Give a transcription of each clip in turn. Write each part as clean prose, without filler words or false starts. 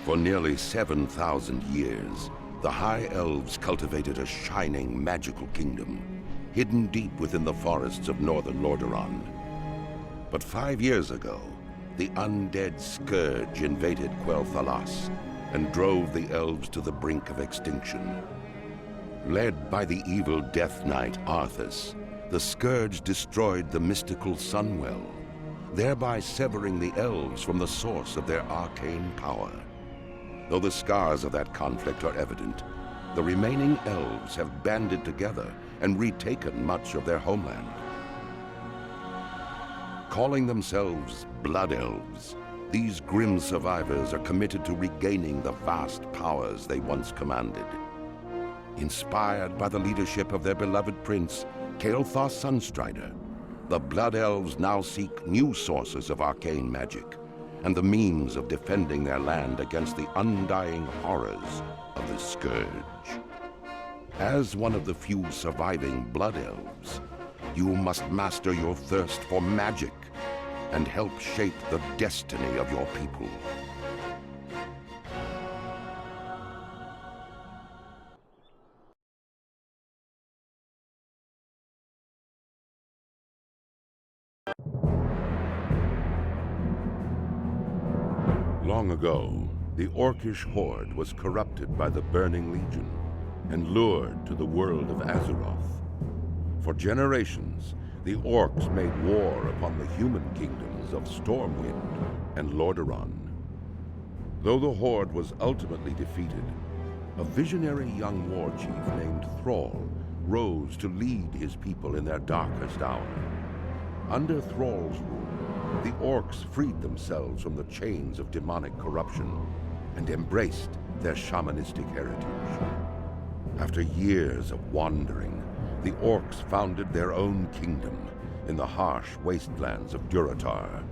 For nearly 7,000 years, the High Elves cultivated a shining, magical kingdom, hidden deep within the forests of northern Lordaeron. But 5 years ago, the Undead Scourge invaded Quel'Thalas and drove the Elves to the brink of extinction. Led by the evil Death Knight Arthas, the Scourge destroyed the mystical Sunwell, thereby severing the Elves from the source of their arcane power. Though the scars of that conflict are evident, the remaining Elves have banded together and retaken much of their homeland. Calling themselves Blood Elves, these grim survivors are committed to regaining the vast powers they once commanded. Inspired by the leadership of their beloved prince, Kael'thas Sunstrider, the Blood Elves now seek new sources of arcane magic and the means of defending their land against the undying horrors of the Scourge. As one of the few surviving Blood Elves, you must master your thirst for magic and help shape the destiny of your people. Long ago, the Orcish Horde was corrupted by the Burning Legion and lured to the world of Azeroth. For generations, the Orcs made war upon the human kingdoms of Stormwind and Lordaeron. Though the Horde was ultimately defeated, a visionary young war chief named Thrall rose to lead his people in their darkest hour. Under Thrall's rule, the Orcs freed themselves from the chains of demonic corruption and embraced their shamanistic heritage. After years of wandering, the Orcs founded their own kingdom in the harsh wastelands of Durotar.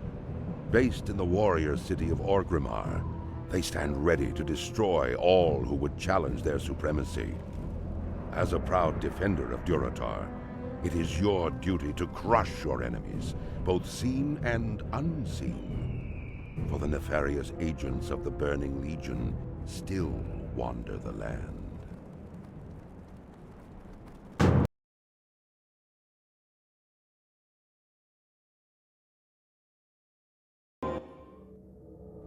Based in the warrior city of Orgrimmar, they stand ready to destroy all who would challenge their supremacy. As a proud defender of Durotar, it is your duty to crush your enemies, both seen and unseen. For the nefarious agents of the Burning Legion still wander the land.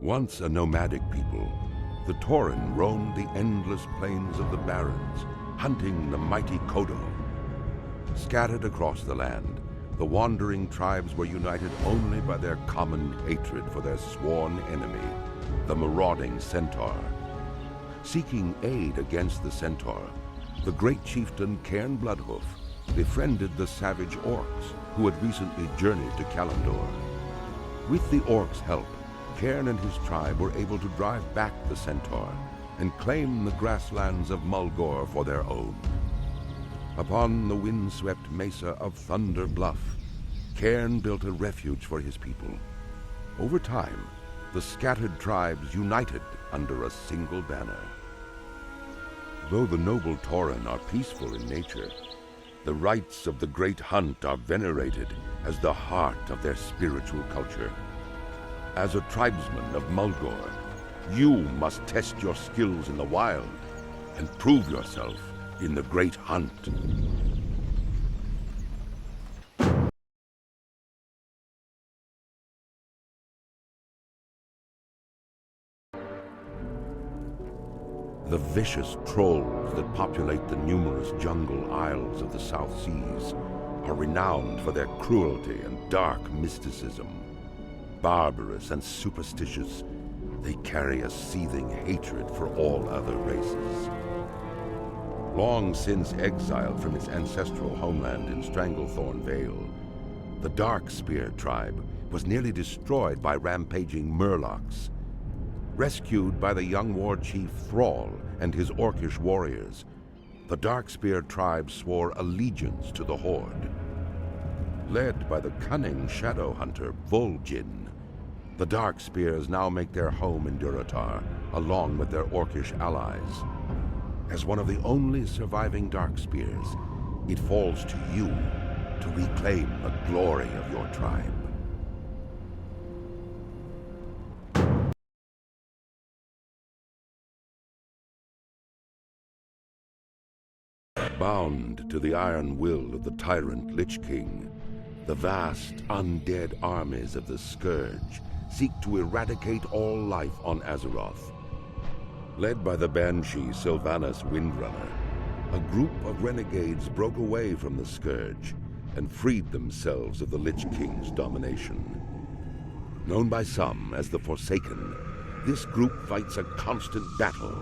Once a nomadic people, the Tauren roamed the endless plains of the Barrens, hunting the mighty Kodo. Scattered across the land, the wandering tribes were united only by their common hatred for their sworn enemy, the marauding Centaur. Seeking aid against the Centaur, the great chieftain Cairn Bloodhoof befriended the savage Orcs, who had recently journeyed to Kalimdor. With the Orcs' help, Cairn and his tribe were able to drive back the Centaur and claim the grasslands of Mulgore for their own. Upon the windswept mesa of Thunder Bluff, Cairn built a refuge for his people. Over time, the scattered tribes united under a single banner. Though the noble Tauren are peaceful in nature, the rites of the Great Hunt are venerated as the heart of their spiritual culture. As a tribesman of Mulgore, you must test your skills in the wild and prove yourself in the Great Hunt. The vicious trolls that populate the numerous jungle isles of the South Seas are renowned for their cruelty and dark mysticism. Barbarous and superstitious, they carry a seething hatred for all other races. Long since exiled from its ancestral homeland in Stranglethorn Vale, the Darkspear tribe was nearly destroyed by rampaging Murlocs. Rescued by the young war chief Thrall and his Orcish warriors, the Darkspear tribe swore allegiance to the Horde. Led by the cunning shadow hunter Vol'jin, the Darkspears now make their home in Durotar, along with their Orcish allies. As one of the only surviving Darkspears, it falls to you to reclaim the glory of your tribe. Bound to the iron will of the tyrant Lich King, the vast undead armies of the Scourge seek to eradicate all life on Azeroth. Led by the Banshee Sylvanas Windrunner, a group of renegades broke away from the Scourge and freed themselves of the Lich King's domination. Known by some as the Forsaken, this group fights a constant battle,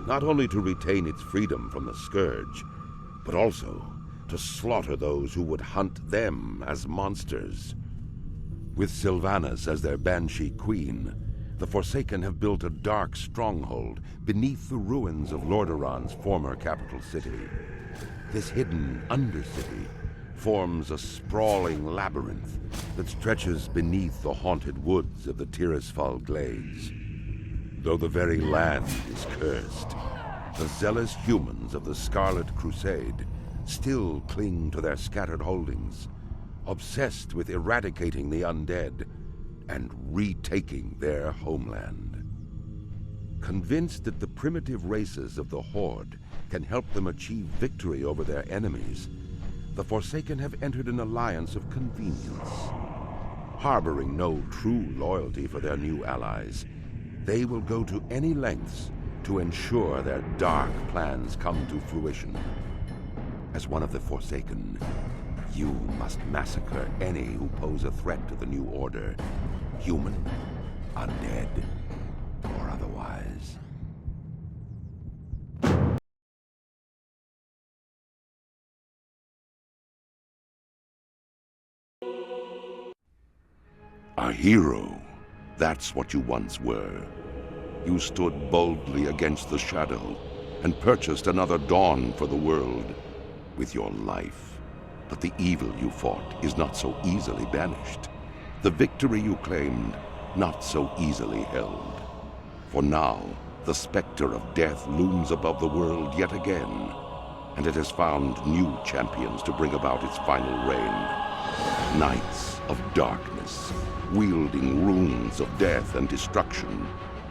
not only to retain its freedom from the Scourge, but also to slaughter those who would hunt them as monsters. With Sylvanas as their Banshee Queen, the Forsaken have built a dark stronghold beneath the ruins of Lordaeron's former capital city. This hidden Undercity forms a sprawling labyrinth that stretches beneath the haunted woods of the Tirisfal Glades. Though the very land is cursed, the zealous humans of the Scarlet Crusade still cling to their scattered holdings, obsessed with eradicating the undead and retaking their homeland. Convinced that the primitive races of the Horde can help them achieve victory over their enemies, the Forsaken have entered an alliance of convenience. Harboring no true loyalty for their new allies, they will go to any lengths to ensure their dark plans come to fruition. As one of the Forsaken, you must massacre any who pose a threat to the new order, human, undead, or otherwise. A hero, that's what you once were. You stood boldly against the shadow and purchased another dawn for the world with your life. But the evil you fought is not so easily banished. The victory you claimed, not so easily held. For now, the specter of death looms above the world yet again, and it has found new champions to bring about its final reign. Knights of darkness, wielding runes of death and destruction,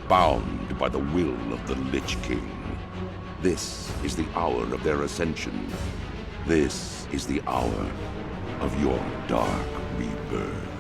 bound by the will of the Lich King. This is the hour of their ascension. This is the hour of your dark rebirth.